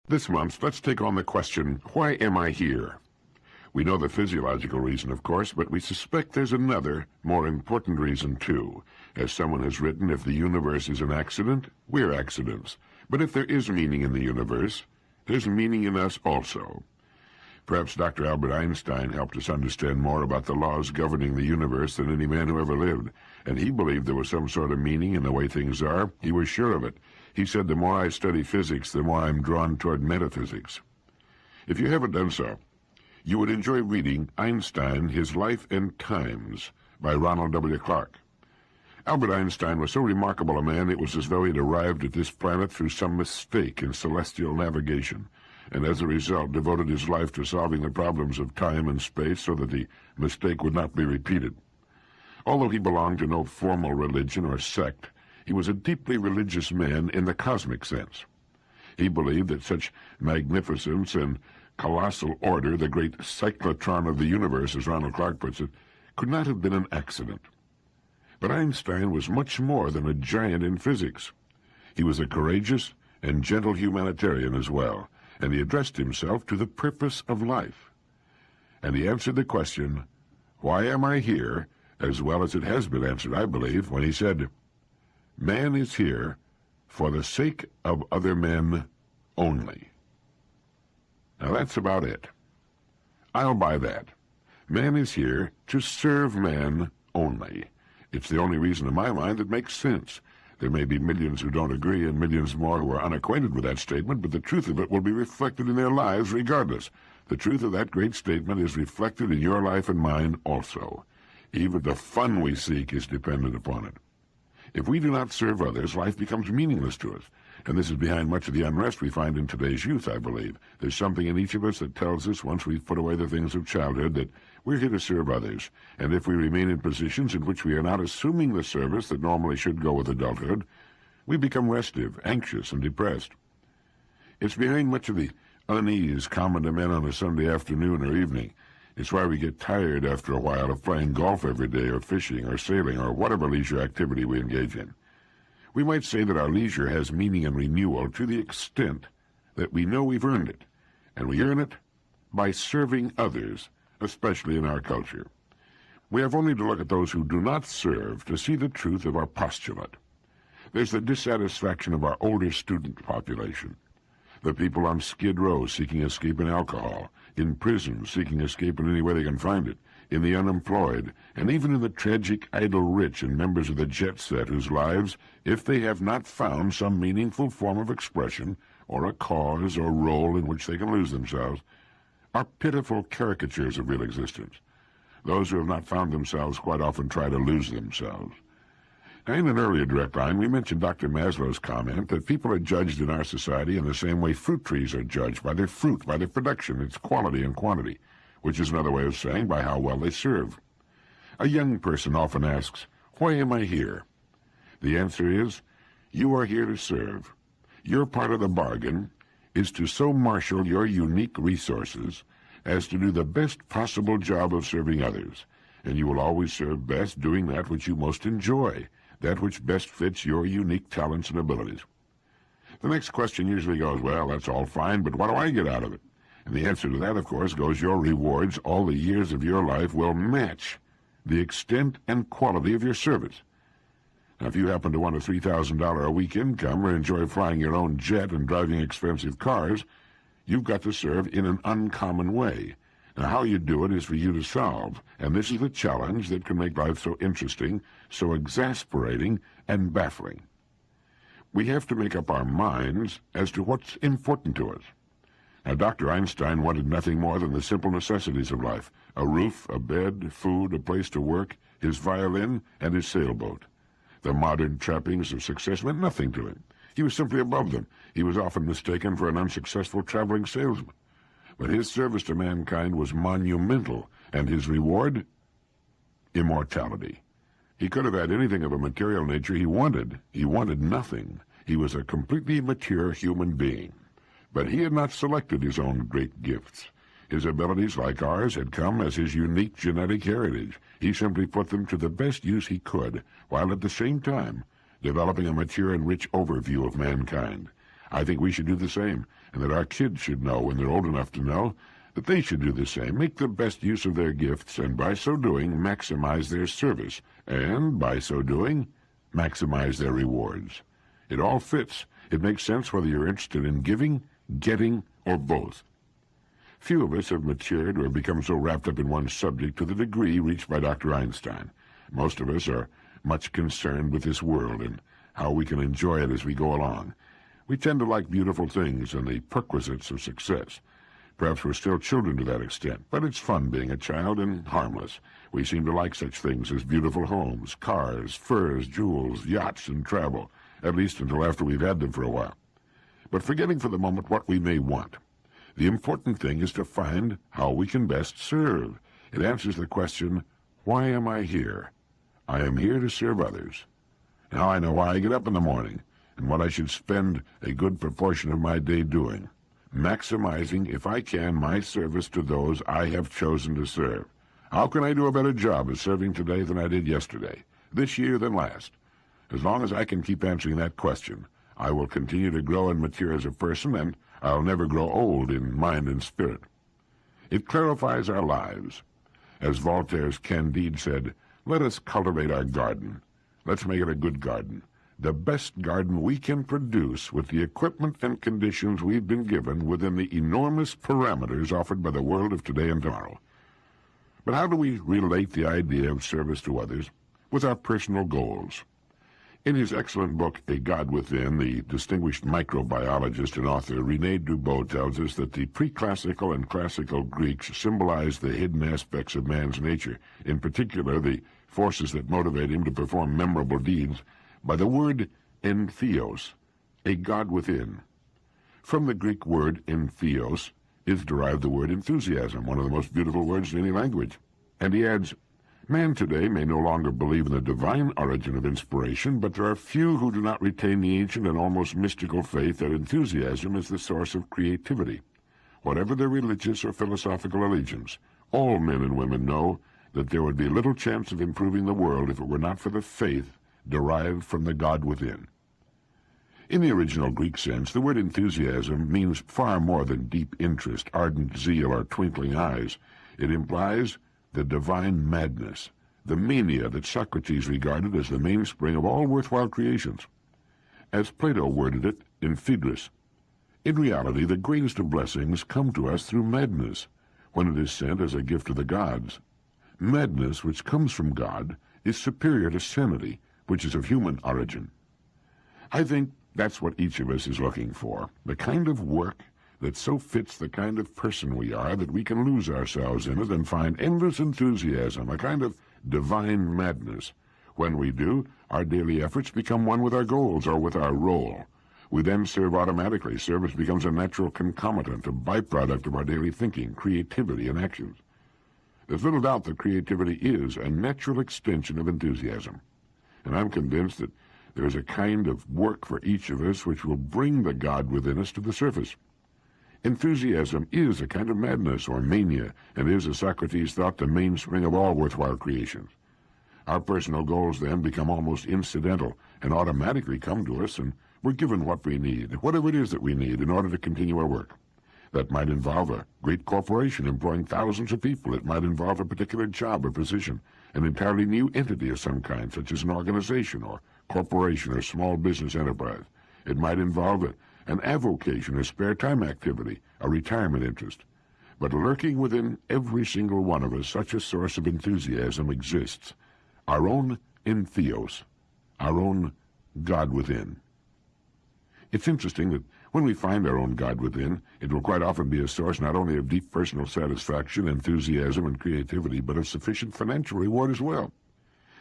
This month, let's take on the question, why am I here? We know the physiological reason, of course, but we suspect there's another, more important reason, too. As someone has written, if the universe is an accident, we're accidents. But if there is meaning in the universe, there's meaning in us also. Perhaps Dr. Albert Einstein helped us understand more about the laws governing the universe than any man who ever lived, and he believed there was some sort of meaning in the way things are. He was sure of it. He said, the more I study physics, the more I'm drawn toward metaphysics. If you haven't done so, you would enjoy reading Einstein, His Life and Times by Ronald W. Clark. Albert Einstein was so remarkable a man, it was as though he'd arrived at this planet through some mistake in celestial navigation, and as a result devoted his life to solving the problems of time and space so that the mistake would not be repeated. Although he belonged to no formal religion or sect, he was a deeply religious man in the cosmic sense. He believed that such magnificence and colossal order, the great cyclotron of the universe, as Ronald Clark puts it, could not have been an accident. But Einstein was much more than a giant in physics. He was a courageous and gentle humanitarian as well, and he addressed himself to the purpose of life. And he answered the question, why am I here, as well as it has been answered, I believe, when he said, man is here for the sake of other men only. Now that's about it. I'll buy that. Man is here to serve man only. It's the only reason in my mind that makes sense. There may be millions who don't agree and millions more who are unacquainted with that statement, but the truth of it will be reflected in their lives regardless. The truth of that great statement is reflected in your life and mine also. Even the fun we seek is dependent upon it. If we do not serve others, life becomes meaningless to us. And this is behind much of the unrest we find in today's youth, I believe. There's something in each of us that tells us, once we've put away the things of childhood, that we're here to serve others. And if we remain in positions in which we are not assuming the service that normally should go with adulthood, we become restive, anxious, and depressed. It's behind much of the unease common to men on a Sunday afternoon or evening. It's why we get tired after a while of playing golf every day or fishing or sailing or whatever leisure activity we engage in. We might say that our leisure has meaning and renewal to the extent that we know we've earned it, and we earn it by serving others, especially in our culture. We have only to look at those who do not serve to see the truth of our postulate. There's the dissatisfaction of our older student population, the people on Skid Row seeking escape in alcohol, in prison seeking escape in any way they can find it, in the unemployed, and even in the tragic idle rich and members of the jet set whose lives, if they have not found some meaningful form of expression or a cause or role in which they can lose themselves, are pitiful caricatures of real existence. Those who have not found themselves quite often try to lose themselves. Now, in an earlier direct line, we mentioned Dr. Maslow's comment that people are judged in our society in the same way fruit trees are judged, by their fruit, by their production, its quality and quantity, which is another way of saying by how well they serve. A young person often asks, why am I here? The answer is, you are here to serve. Your part of the bargain is to so marshal your unique resources as to do the best possible job of serving others, and you will always serve best doing that which you most enjoy, that which best fits your unique talents and abilities. The next question usually goes, well, that's all fine, but what do I get out of it? And the answer to that, of course, goes your rewards, all the years of your life, will match the extent and quality of your service. Now, if you happen to want a $3,000 a week income or enjoy flying your own jet and driving expensive cars, you've got to serve in an uncommon way. Now, how you do it is for you to solve, and this is the challenge that can make life so interesting, so exasperating, and baffling. We have to make up our minds as to what's important to us. Now, Dr. Einstein wanted nothing more than the simple necessities of life: a roof, a bed, food, a place to work, his violin, and his sailboat. The modern trappings of success meant nothing to him. He was simply above them. He was often mistaken for an unsuccessful traveling salesman. But his service to mankind was monumental, and his reward? Immortality. He could have had anything of a material nature he wanted. He wanted nothing. He was a completely mature human being. But he had not selected his own great gifts. His abilities, like ours, had come as his unique genetic heritage. He simply put them to the best use he could, while at the same time developing a mature and rich overview of mankind. I think we should do the same, and that our kids should know, when they're old enough to know, that they should do the same, make the best use of their gifts, and by so doing, maximize their service, and by so doing, maximize their rewards. It all fits. It makes sense whether you're interested in giving, getting, or both. Few of us have matured or become so wrapped up in one subject to the degree reached by Dr. Einstein. Most of us are much concerned with this world and how we can enjoy it as we go along. We tend to like beautiful things and the perquisites of success. Perhaps we're still children to that extent, but it's fun being a child and harmless. We seem to like such things as beautiful homes, cars, furs, jewels, yachts, and travel, at least until after we've had them for a while. But forgetting for the moment what we may want, the important thing is to find how we can best serve. It answers the question, why am I here? I am here to serve others. Now I know why I get up in the morning and what I should spend a good proportion of my day doing, maximizing, if I can, my service to those I have chosen to serve. How can I do a better job of serving today than I did yesterday, this year than last? As long as I can keep answering that question, I will continue to grow and mature as a person, and I'll never grow old in mind and spirit. It clarifies our lives. As Voltaire's Candide said, let us cultivate our garden. Let's make it a good garden, the best garden we can produce with the equipment and conditions we've been given within the enormous parameters offered by the world of today and tomorrow. But how do we relate the idea of service to others with our personal goals? In his excellent book, A God Within, the distinguished microbiologist and author René Dubos tells us that the pre-classical and classical Greeks symbolized the hidden aspects of man's nature, in particular the forces that motivate him to perform memorable deeds, by the word entheos, a God within. From the Greek word entheos is derived the word enthusiasm, one of the most beautiful words in any language. And he adds, man today may no longer believe in the divine origin of inspiration, but there are few who do not retain the ancient and almost mystical faith that enthusiasm is the source of creativity. Whatever their religious or philosophical allegiance, all men and women know that there would be little chance of improving the world if it were not for the faith derived from the God within. In the original Greek sense, the word enthusiasm means far more than deep interest, ardent zeal, or twinkling eyes. It implies the divine madness, the mania that Socrates regarded as the mainspring of all worthwhile creations. As Plato worded it, in Phaedrus, in reality the greatest of blessings come to us through madness, when it is sent as a gift to the gods. Madness which comes from God is superior to sanity, which is of human origin. I think that's what each of us is looking for, the kind of work that so fits the kind of person we are that we can lose ourselves in it and find endless enthusiasm, a kind of divine madness. When we do, our daily efforts become one with our goals or with our role. We then serve automatically. Service becomes a natural concomitant, a byproduct of our daily thinking, creativity, and actions. There's little doubt that creativity is a natural extension of enthusiasm, and I'm convinced that there is a kind of work for each of us which will bring the God within us to the surface. Enthusiasm is a kind of madness or mania, and is, as Socrates thought, the mainspring of all worthwhile creations. Our personal goals then become almost incidental and automatically come to us, and we're given what we need, whatever it is that we need, in order to continue our work. That might involve a great corporation employing thousands of people. It might involve a particular job or position, an entirely new entity of some kind, such as an organization or corporation or small business enterprise. It might involve an avocation, a spare time activity, a retirement interest. But lurking within every single one of us, such a source of enthusiasm exists, our own entheos, our own God within. It's interesting that when we find our own God within, it will quite often be a source not only of deep personal satisfaction, enthusiasm, and creativity, but of sufficient financial reward as well.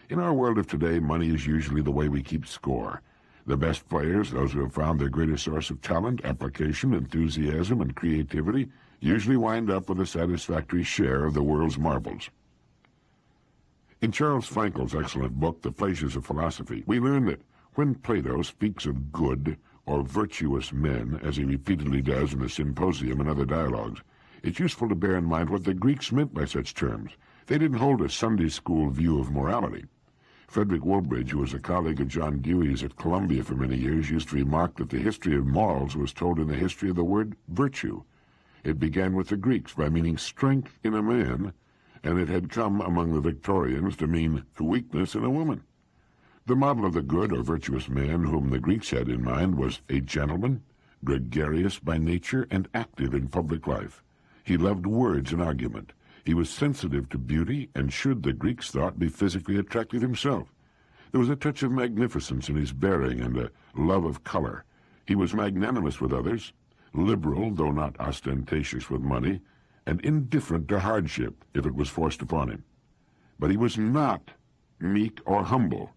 In our world of today, money is usually the way we keep score. The best players, those who have found their greatest source of talent, application, enthusiasm, and creativity, usually wind up with a satisfactory share of the world's marbles. In Charles Frankel's excellent book, The Pleasures of Philosophy, we learn that when Plato speaks of good or virtuous men, as he repeatedly does in the Symposium and other dialogues, it's useful to bear in mind what the Greeks meant by such terms. They didn't hold a Sunday school view of morality. Frederick Woolbridge, who was a colleague of John Dewey's at Columbia for many years, used to remark that the history of morals was told in the history of the word virtue. It began with the Greeks by meaning strength in a man, and it had come among the Victorians to mean weakness in a woman. The model of the good or virtuous man whom the Greeks had in mind was a gentleman, gregarious by nature and active in public life. He loved words and argument. He was sensitive to beauty and should, the Greeks thought, be physically attractive himself. There was a touch of magnificence in his bearing and a love of color. He was magnanimous with others, liberal, though not ostentatious with money, and indifferent to hardship if it was forced upon him. But he was not meek or humble.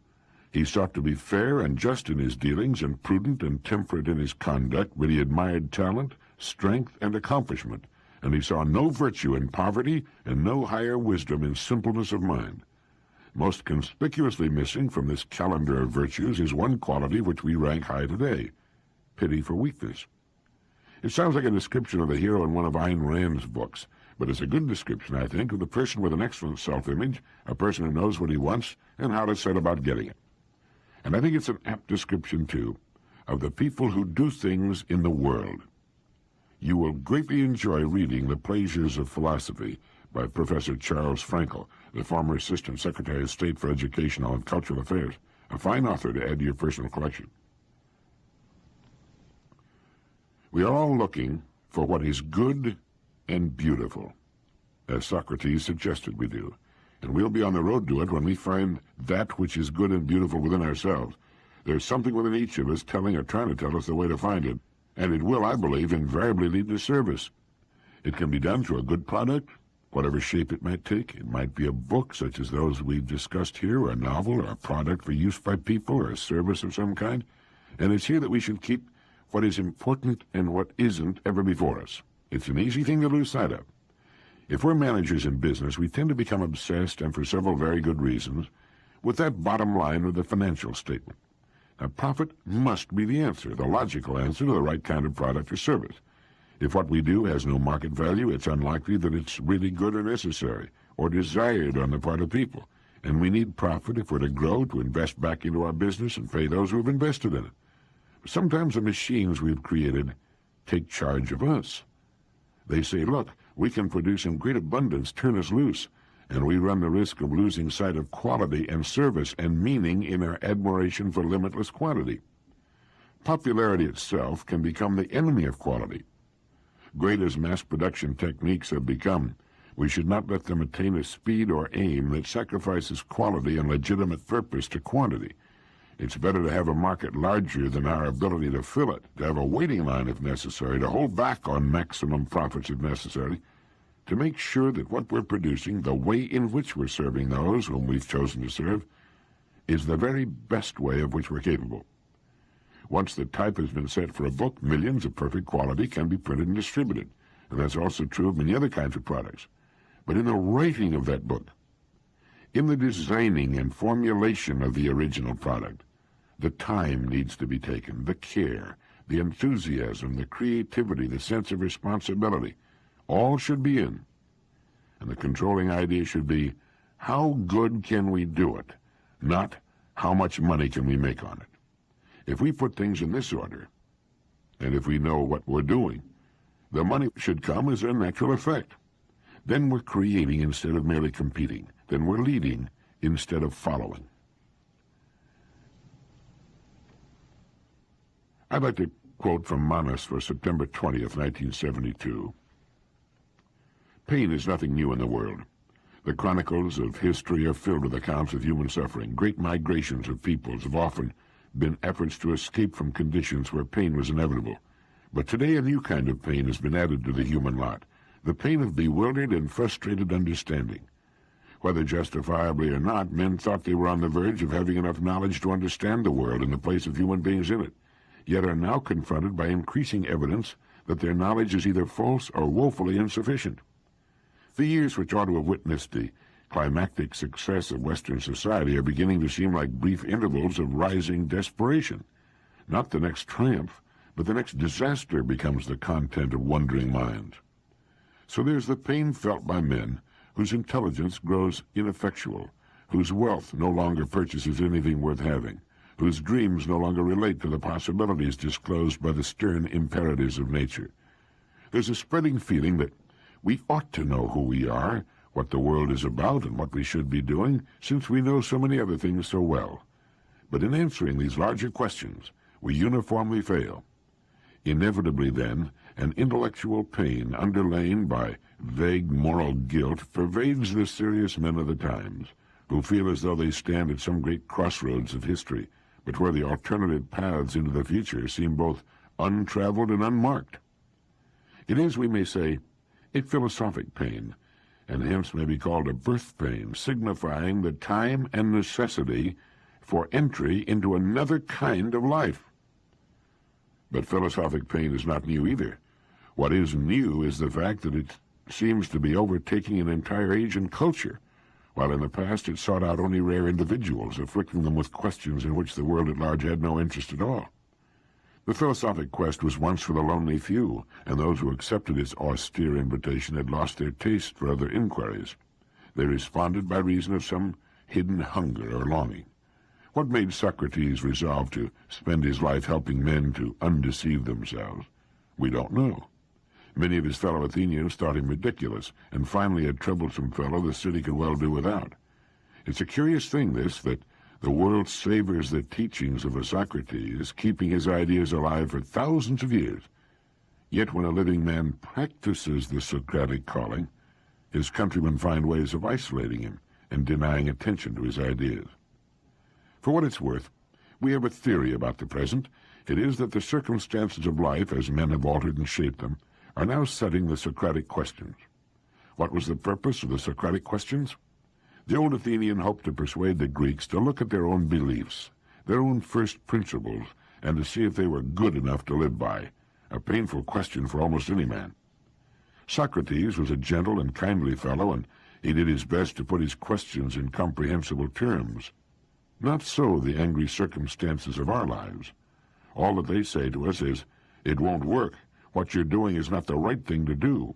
He sought to be fair and just in his dealings and prudent and temperate in his conduct, but he admired talent, strength, and accomplishment, and he saw no virtue in poverty and no higher wisdom in simpleness of mind. Most conspicuously missing from this calendar of virtues is one quality which we rank high today: pity for weakness. It sounds like a description of the hero in one of Ayn Rand's books, but it's a good description, I think, of the person with an excellent self-image, a person who knows what he wants and how to set about getting it. And I think it's an apt description, too, of the people who do things in the world. You will greatly enjoy reading The Pleasures of Philosophy by Professor Charles Frankel, the former Assistant Secretary of State for Educational and Cultural Affairs, a fine author to add to your personal collection. We are all looking for what is good and beautiful, as Socrates suggested we do, and we'll be on the road to it when we find that which is good and beautiful within ourselves. There's something within each of us telling or trying to tell us the way to find it, and it will, I believe, invariably lead to service. It can be done through a good product, whatever shape it might take. It might be a book, such as those we've discussed here, or a novel, or a product for use by people, or a service of some kind. And it's here that we should keep what is important and what isn't ever before us. It's an easy thing to lose sight of. If we're managers in business, we tend to become obsessed, and for several very good reasons, with that bottom line of the financial statement. Now, profit must be the answer, the logical answer to the right kind of product or service. If what we do has no market value, it's unlikely that it's really good or necessary or desired on the part of people. And we need profit if we're to grow, to invest back into our business and pay those who have invested in it. But sometimes the machines we've created take charge of us. They say, look, we can produce in great abundance, turn us loose, and we run the risk of losing sight of quality and service and meaning in our admiration for limitless quantity. Popularity itself can become the enemy of quality. Great as mass production techniques have become, we should not let them attain a speed or aim that sacrifices quality and legitimate purpose to quantity. It's better to have a market larger than our ability to fill it, to have a waiting line if necessary, to hold back on maximum profits if necessary, to make sure that what we're producing, the way in which we're serving those whom we've chosen to serve, is the very best way of which we're capable. Once the type has been set for a book, millions of perfect quality can be printed and distributed, and that's also true of many other kinds of products. But in the writing of that book, in the designing and formulation of the original product, the time needs to be taken, the care, the enthusiasm, the creativity, the sense of responsibility. All should be in. And the controlling idea should be, how good can we do it, not how much money can we make on it. If we put things in this order, and if we know what we're doing, the money should come as a natural effect. Then we're creating instead of merely competing. Then we're leading instead of following. I'd like to quote from Manas for September 20th, 1972. Pain is nothing new in the world. The chronicles of history are filled with accounts of human suffering. Great migrations of peoples have often been efforts to escape from conditions where pain was inevitable. But today a new kind of pain has been added to the human lot, the pain of bewildered and frustrated understanding. Whether justifiably or not, men thought they were on the verge of having enough knowledge to understand the world and the place of human beings in it, yet are now confronted by increasing evidence that their knowledge is either false or woefully insufficient. The years which ought to have witnessed the climactic success of Western society are beginning to seem like brief intervals of rising desperation. Not the next triumph, but the next disaster becomes the content of wondering minds. So there's the pain felt by men whose intelligence grows ineffectual, whose wealth no longer purchases anything worth having, whose dreams no longer relate to the possibilities disclosed by the stern imperatives of nature. There's a spreading feeling that we ought to know who we are, what the world is about, and what we should be doing, since we know so many other things so well. But in answering these larger questions, we uniformly fail. Inevitably, then, an intellectual pain underlain by vague moral guilt pervades the serious men of the times, who feel as though they stand at some great crossroads of history, but where the alternative paths into the future seem both untraveled and unmarked. It is, we may say, a philosophic pain, and hence may be called a birth pain, signifying the time and necessity for entry into another kind of life. But philosophic pain is not new either. What is new is the fact that it seems to be overtaking an entire age and culture, while in the past it sought out only rare individuals, afflicting them with questions in which the world at large had no interest at all. The philosophic quest was once for the lonely few, and those who accepted its austere invitation had lost their taste for other inquiries. They responded by reason of some hidden hunger or longing. What made Socrates resolve to spend his life helping men to undeceive themselves? We don't know. Many of his fellow Athenians thought him ridiculous, and finally a troublesome fellow the city could well do without. It's a curious thing, this, that the world savors the teachings of a Socrates, keeping his ideas alive for thousands of years. Yet when a living man practices the Socratic calling, his countrymen find ways of isolating him and denying attention to his ideas. For what it's worth, we have a theory about the present. It is that the circumstances of life, as men have altered and shaped them, are now setting the Socratic questions. What was the purpose of the Socratic questions? The old Athenian hoped to persuade the Greeks to look at their own beliefs, their own first principles, and to see if they were good enough to live by, a painful question for almost any man. Socrates was a gentle and kindly fellow, and he did his best to put his questions in comprehensible terms. Not so the angry circumstances of our lives. All that they say to us is, "It won't work. What you're doing is not the right thing to do."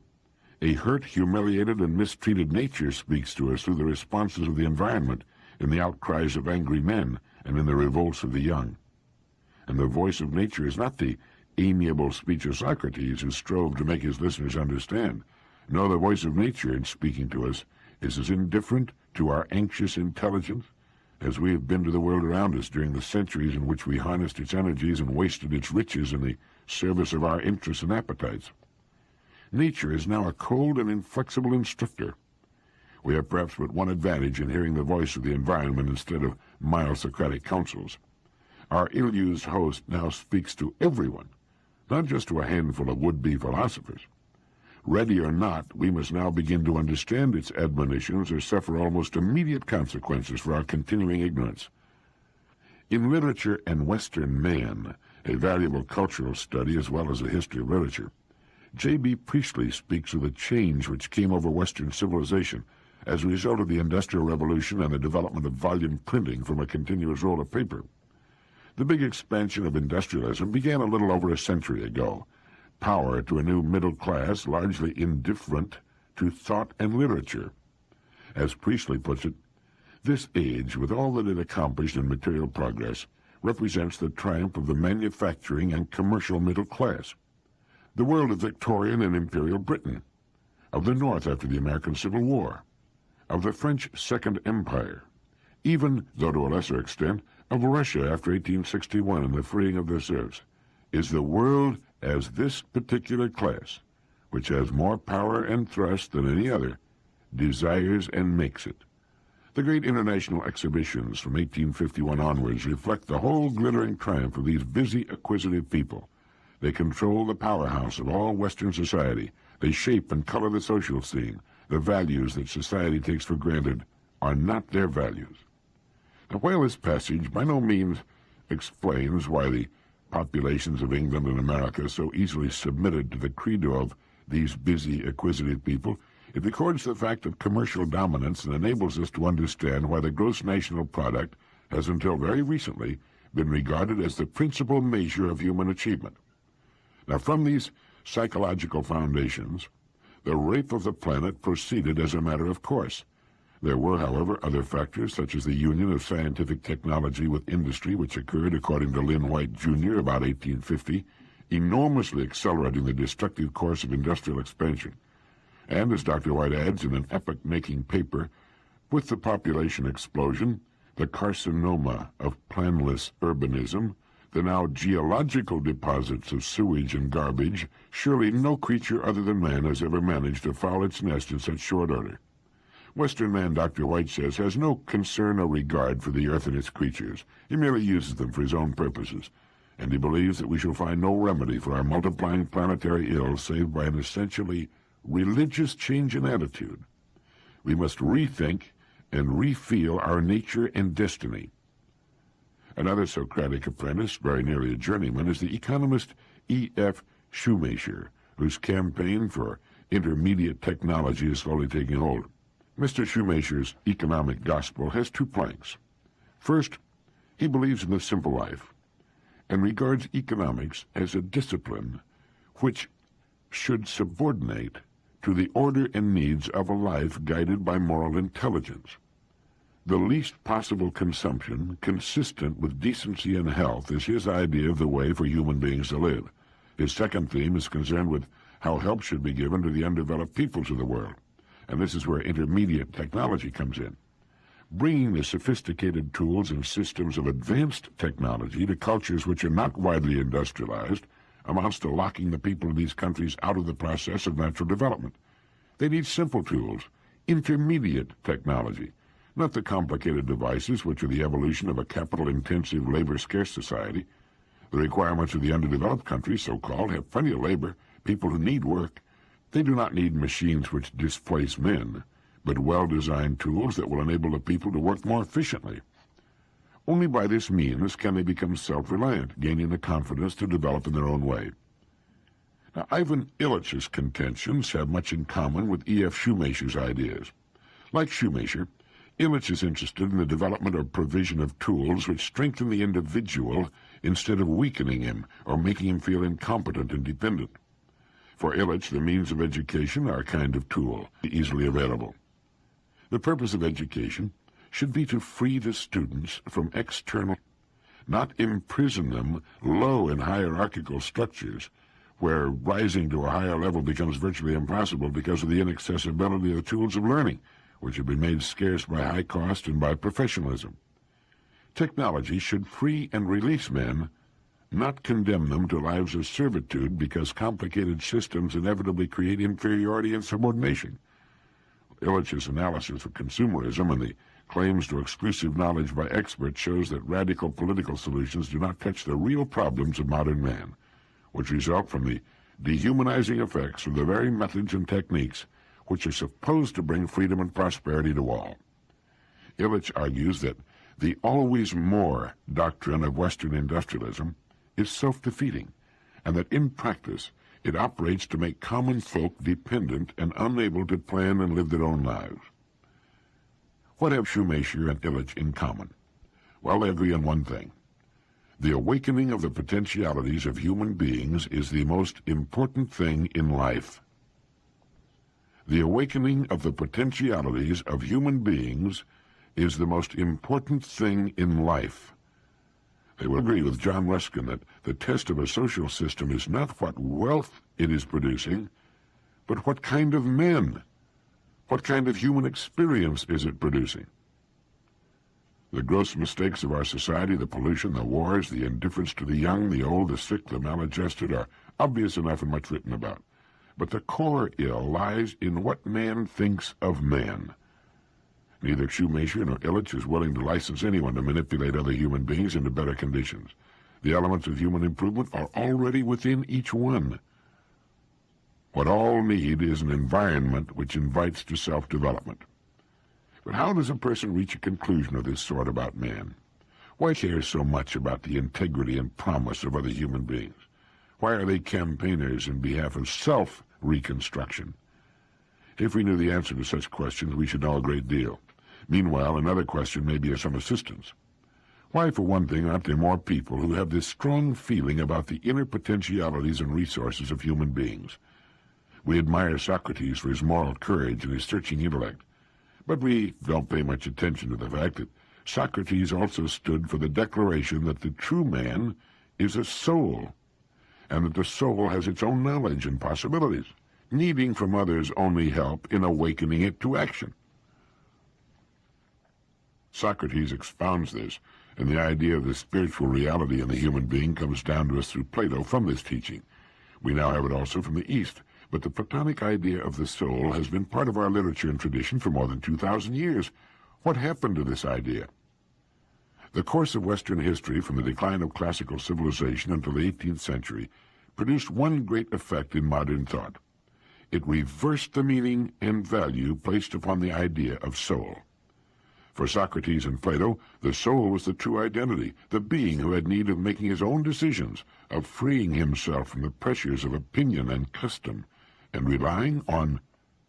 A hurt, humiliated, and mistreated nature speaks to us through the responses of the environment, in the outcries of angry men, and in the revolts of the young. And the voice of nature is not the amiable speech of Socrates, who strove to make his listeners understand. No, the voice of nature, in speaking to us, is as indifferent to our anxious intelligence as we have been to the world around us during the centuries in which we harnessed its energies and wasted its riches in the service of our interests and appetites. Nature is now a cold and inflexible instructor. We have perhaps but one advantage in hearing the voice of the environment instead of mild Socratic counsels. Our ill-used host now speaks to everyone, not just to a handful of would-be philosophers. Ready or not, we must now begin to understand its admonitions or suffer almost immediate consequences for our continuing ignorance. In Literature and Western Man, a valuable cultural study as well as a history of literature, J.B. Priestley speaks of the change which came over Western civilization as a result of the Industrial Revolution and the development of volume printing from a continuous roll of paper. The big expansion of industrialism began a little over a century ago. Power to a new middle class largely indifferent to thought and literature. As Priestley puts it, this age, with all that it accomplished in material progress, represents the triumph of the manufacturing and commercial middle class. The world of Victorian and Imperial Britain, of the North after the American Civil War, of the French Second Empire, even, though to a lesser extent, of Russia after 1861 and the freeing of their serfs, is the world as this particular class, which has more power and thrust than any other, desires and makes it. The great international exhibitions from 1851 onwards reflect the whole glittering triumph of these busy, acquisitive people. They control the powerhouse of all Western society. They shape and color the social scene. The values that society takes for granted are not their values. Now, while this passage by no means explains why the populations of England and America so easily submitted to the credo of these busy, acquisitive people, it records the fact of commercial dominance and enables us to understand why the gross national product has until very recently been regarded as the principal measure of human achievement. Now, from these psychological foundations, the rape of the planet proceeded as a matter of course. There were, however, other factors, such as the union of scientific technology with industry, which occurred, according to Lynn White, Jr., about 1850, enormously accelerating the destructive course of industrial expansion. And, as Dr. White adds in an epoch-making paper, with the population explosion, the carcinoma of planless urbanism, the now geological deposits of sewage and garbage, surely no creature other than man has ever managed to foul its nest in such short order. Western man, Dr. White says, has no concern or regard for the earth and its creatures. He merely uses them for his own purposes, and he believes that we shall find no remedy for our multiplying planetary ills save by an essentially religious change in attitude. We must rethink and refeel our nature and destiny. Another Socratic apprentice, very nearly a journeyman, is the economist E.F. Shoemaker, whose campaign for intermediate technology is slowly taking hold. Mr. Shoemaker's economic gospel has two planks. First, he believes in the simple life and regards economics as a discipline which should subordinate to the order and needs of a life guided by moral intelligence. The least possible consumption consistent with decency and health is his idea of the way for human beings to live. His second theme is concerned with how help should be given to the undeveloped peoples of the world, and this is where intermediate technology comes in. Bringing the sophisticated tools and systems of advanced technology to cultures which are not widely industrialized amounts to locking the people of these countries out of the process of natural development. They need simple tools, intermediate technology, not the complicated devices which are the evolution of a capital-intensive, labor-scarce society. The requirements of the underdeveloped countries, so-called, have plenty of labor, people who need work. They do not need machines which displace men, but well-designed tools that will enable the people to work more efficiently. Only by this means can they become self-reliant, gaining the confidence to develop in their own way. Now, Ivan Illich's contentions have much in common with E.F. Shoemaker's ideas. Like Shoemaker, Illich is interested in the development or provision of tools which strengthen the individual instead of weakening him or making him feel incompetent and dependent. For Illich, the means of education are a kind of tool, easily available. The purpose of education should be to free the students from external, not imprison them low in hierarchical structures, where rising to a higher level becomes virtually impossible because of the inaccessibility of the tools of learning, which have been made scarce by high cost and by professionalism. Technology should free and release men, not condemn them to lives of servitude because complicated systems inevitably create inferiority and subordination. Illich's analysis of consumerism and the claims to exclusive knowledge by experts shows that radical political solutions do not touch the real problems of modern man, which result from the dehumanizing effects of the very methods and techniques which are supposed to bring freedom and prosperity to all. Illich argues that the always more doctrine of Western industrialism is self-defeating, and that in practice it operates to make common folk dependent and unable to plan and live their own lives. What have Shoemaker and Illich in common? Well, they agree on one thing. The awakening of the potentialities of human beings is the most important thing in life. The awakening of the potentialities of human beings is the most important thing in life. They will agree with John Ruskin that the test of a social system is not what wealth it is producing, but what kind of men, what kind of human experience is it producing. The gross mistakes of our society, the pollution, the wars, the indifference to the young, the old, the sick, the maladjusted, are obvious enough and much written about. But the core ill lies in what man thinks of man. Neither Shoemaker nor Illich is willing to license anyone to manipulate other human beings into better conditions. The elements of human improvement are already within each one. What all need is an environment which invites to self-development. But how does a person reach a conclusion of this sort about man? Why care so much about the integrity and promise of other human beings? Why are they campaigners in behalf of self-reconstruction? If we knew the answer to such questions, we should know a great deal. Meanwhile, another question may be of some assistance. Why, for one thing, aren't there more people who have this strong feeling about the inner potentialities and resources of human beings? We admire Socrates for his moral courage and his searching intellect, But we don't pay much attention to the fact that Socrates also stood for the declaration that the true man is a soul, and that the soul has its own knowledge and possibilities, needing from others only help in awakening it to action. Socrates expounds this, and the idea of the spiritual reality in the human being comes down to us through Plato from this teaching. We now have it also from the East, but the Platonic idea of the soul has been part of our literature and tradition for more than 2,000 years. What happened to this idea? The course of Western history from the decline of classical civilization until the 18th century produced one great effect in modern thought. It reversed the meaning and value placed upon the idea of soul. For Socrates and Plato, the soul was the true identity, the being who had need of making his own decisions, of freeing himself from the pressures of opinion and custom, and relying on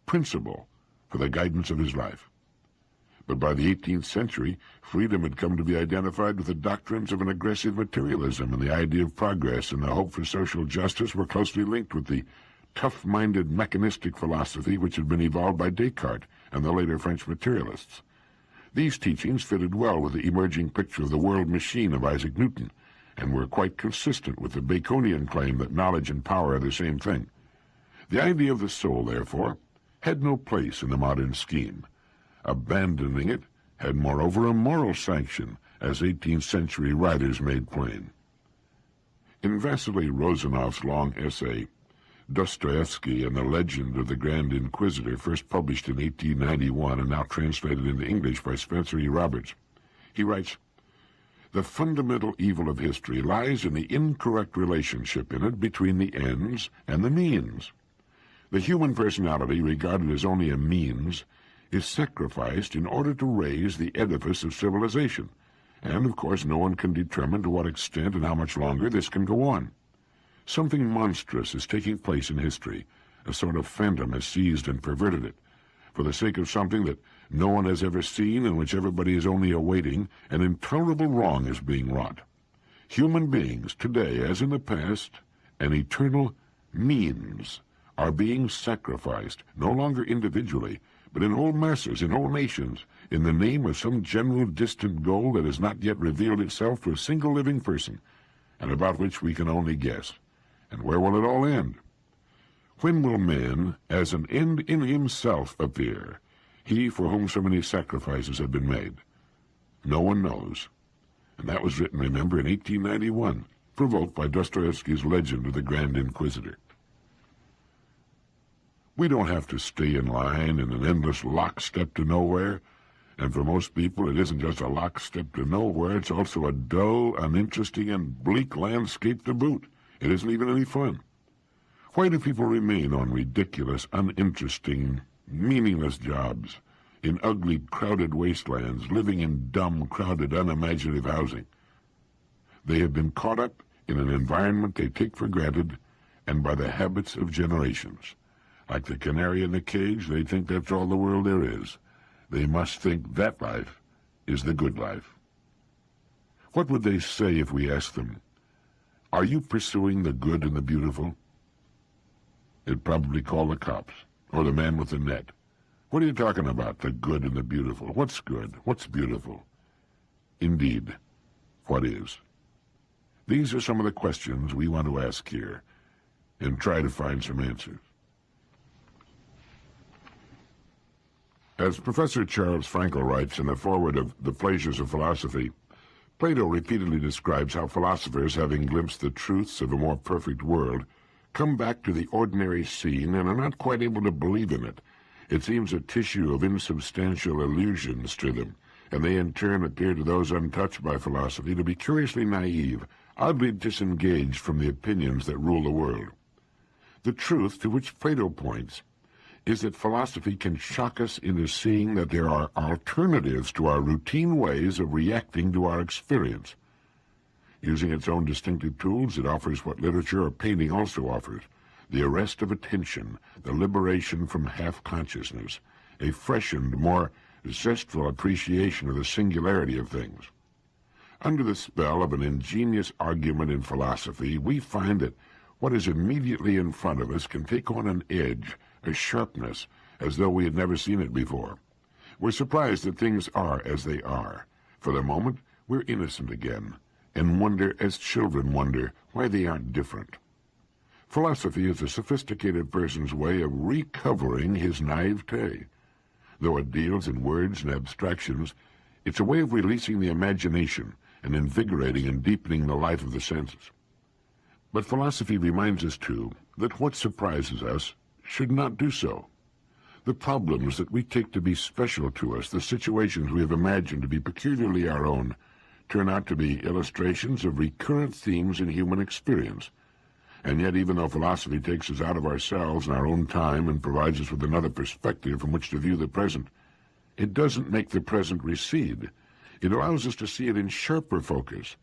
principle for the guidance of his life. But by the 18th century, freedom had come to be identified with the doctrines of an aggressive materialism, and the idea of progress and the hope for social justice were closely linked with the tough-minded mechanistic philosophy which had been evolved by Descartes and the later French materialists. These teachings fitted well with the emerging picture of the world machine of Isaac Newton, and were quite consistent with the Baconian claim that knowledge and power are the same thing. The idea of the soul, therefore, had no place in the modern scheme. Abandoning it had moreover a moral sanction, as 18th century writers made plain. In Vasily Rozanov's long essay, Dostoevsky and the Legend of the Grand Inquisitor, first published in 1891 and now translated into English by Spencer E. Roberts, he writes, "The fundamental evil of history lies in the incorrect relationship in it between the ends and the means. The human personality, regarded as only a means, is sacrificed in order to raise the edifice of civilization, and of course no one can determine to what extent and how much longer this can go on. Something monstrous is taking place in history. A sort of phantom has seized and perverted it. For the sake of something that no one has ever seen and which everybody is only awaiting, an intolerable wrong is being wrought. Human beings, today as in the past, an eternal means, are being sacrificed, no longer individually, but in whole masses, in whole nations, in the name of some general distant goal that has not yet revealed itself to a single living person, and about which we can only guess. And where will it all end? When will man, as an end in himself, appear, he for whom so many sacrifices have been made? No one knows." And that was written, remember, in 1891, provoked by Dostoevsky's Legend of the Grand Inquisitor. We don't have to stay in line in an endless lockstep to nowhere, and for most people it isn't just a lockstep to nowhere, it's also a dull, uninteresting, and bleak landscape to boot. It isn't even any fun. Why do people remain on ridiculous, uninteresting, meaningless jobs, in ugly, crowded wastelands, living in dumb, crowded, unimaginative housing? They have been caught up in an environment they take for granted and by the habits of generations. Like the canary in the cage, they think that's all the world there is. They must think that life is the good life. What would they say if we asked them, "Are you pursuing the good and the beautiful?" They'd probably call the cops, or the man with the net. "What are you talking about, the good and the beautiful? What's good? What's beautiful?" Indeed, what is? These are some of the questions we want to ask here, and try to find some answers. As Professor Charles Frankel writes in the foreword of The Pleasures of Philosophy, Plato repeatedly describes how philosophers, having glimpsed the truths of a more perfect world, come back to the ordinary scene and are not quite able to believe in it. It seems a tissue of insubstantial illusions to them, and they in turn appear to those untouched by philosophy to be curiously naive, oddly disengaged from the opinions that rule the world. The truth to which Plato points is that philosophy can shock us into seeing that there are alternatives to our routine ways of reacting to our experience. Using its own distinctive tools, it offers what literature or painting also offers: the arrest of attention, the liberation from half-consciousness, a freshened, more zestful appreciation of the singularity of things. Under the spell of an ingenious argument in philosophy, we find that what is immediately in front of us can take on an edge, a sharpness, as though we had never seen it before. We're surprised that things are as they are. For the moment, we're innocent again, and wonder as children wonder why they aren't different. Philosophy is a sophisticated person's way of recovering his naivete. Though it deals in words and abstractions, it's a way of releasing the imagination and invigorating and deepening the life of the senses. But philosophy reminds us, too, that what surprises us should not do so. The problems that we take to be special to us, the situations we have imagined to be peculiarly our own, turn out to be illustrations of recurrent themes in human experience. And yet, even though philosophy takes us out of ourselves and our own time and provides us with another perspective from which to view the present, it doesn't make the present recede. It allows us to see it in sharper focus.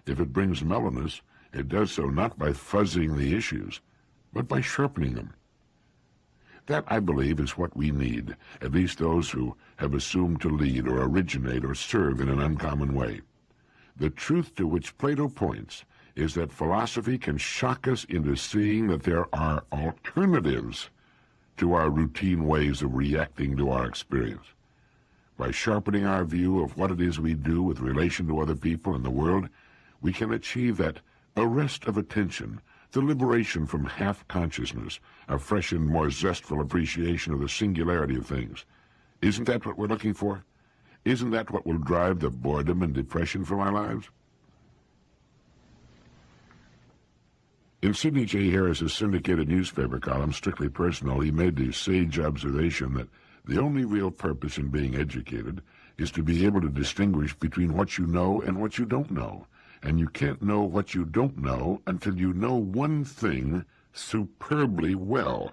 If it brings mellowness, it does so not by fuzzing the issues, but by sharpening them. That, I believe, is what we need, at least those who have assumed to lead or originate or serve in an uncommon way. The truth to which Plato points is that philosophy can shock us into seeing that there are alternatives to our routine ways of reacting to our experience. By sharpening our view of what it is we do with relation to other people and the world, we can achieve that arrest of attention, the liberation from half-consciousness, a fresh and more zestful appreciation of the singularity of things. Isn't that what we're looking for? Isn't that what will drive the boredom and depression from our lives? In Sidney J. Harris's syndicated newspaper column, Strictly Personal, he made the sage observation that the only real purpose in being educated is to be able to distinguish between what you know and what you don't know. And you can't know what you don't know until you know one thing superbly well,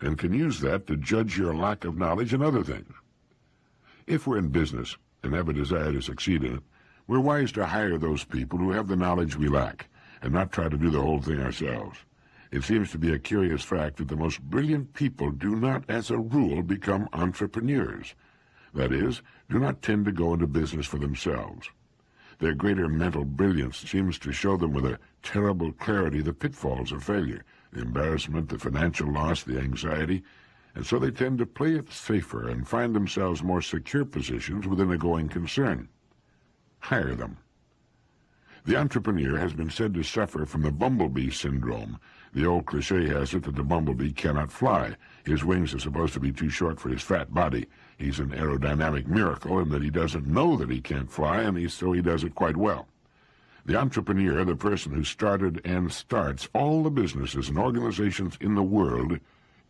and can use that to judge your lack of knowledge in other things. If we're in business and have a desire to succeed in it, we're wise to hire those people who have the knowledge we lack, and not try to do the whole thing ourselves. It seems to be a curious fact that the most brilliant people do not, as a rule, become entrepreneurs. That is, do not tend to go into business for themselves. Their greater mental brilliance seems to show them with a terrible clarity the pitfalls of failure, the embarrassment, the financial loss, the anxiety, and so they tend to play it safer and find themselves more secure positions within a going concern. Hire them. The entrepreneur has been said to suffer from the bumblebee syndrome. The old cliche has it that the bumblebee cannot fly. His wings are supposed to be too short for his fat body. He's an aerodynamic miracle in that he doesn't know that he can't fly, and so he does it quite well. The entrepreneur, the person who started and starts all the businesses and organizations in the world,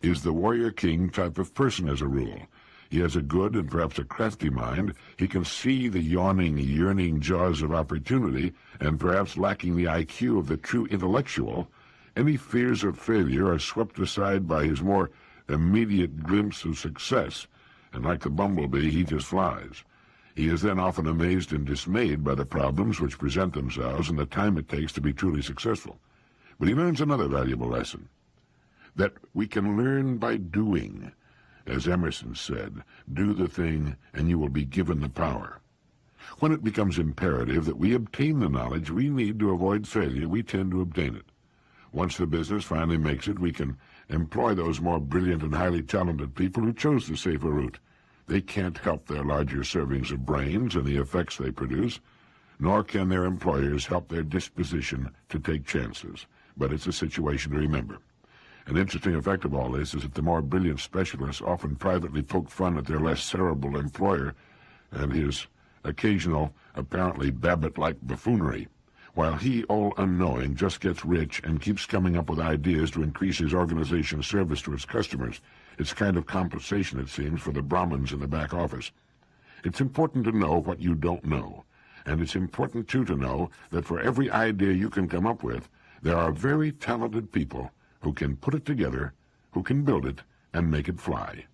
is the warrior king type of person as a rule. He has a good and perhaps a crafty mind. He can see the yawning, yearning jaws of opportunity, and perhaps lacking the IQ of the true intellectual, any fears of failure are swept aside by his more immediate glimpse of success, and like the bumblebee, he just flies. He is then often amazed and dismayed by the problems which present themselves and the time it takes to be truly successful. But he learns another valuable lesson, that we can learn by doing. As Emerson said, do the thing and you will be given the power. When it becomes imperative that we obtain the knowledge we need to avoid failure, we tend to obtain it. Once the business finally makes it, we can employ those more brilliant and highly talented people who chose the safer route. They can't help their larger servings of brains and the effects they produce, nor can their employers help their disposition to take chances. But it's a situation to remember. An interesting effect of all this is that the more brilliant specialists often privately poke fun at their less cerebral employer and his occasional, apparently Babbitt-like buffoonery, while he, all unknowing, just gets rich and keeps coming up with ideas to increase his organization's service to its customers. It's kind of compensation, it seems, for the Brahmins in the back office. It's important to know what you don't know, and it's important, too, to know that for every idea you can come up with, there are very talented people who can put it together, who can build it, and make it fly.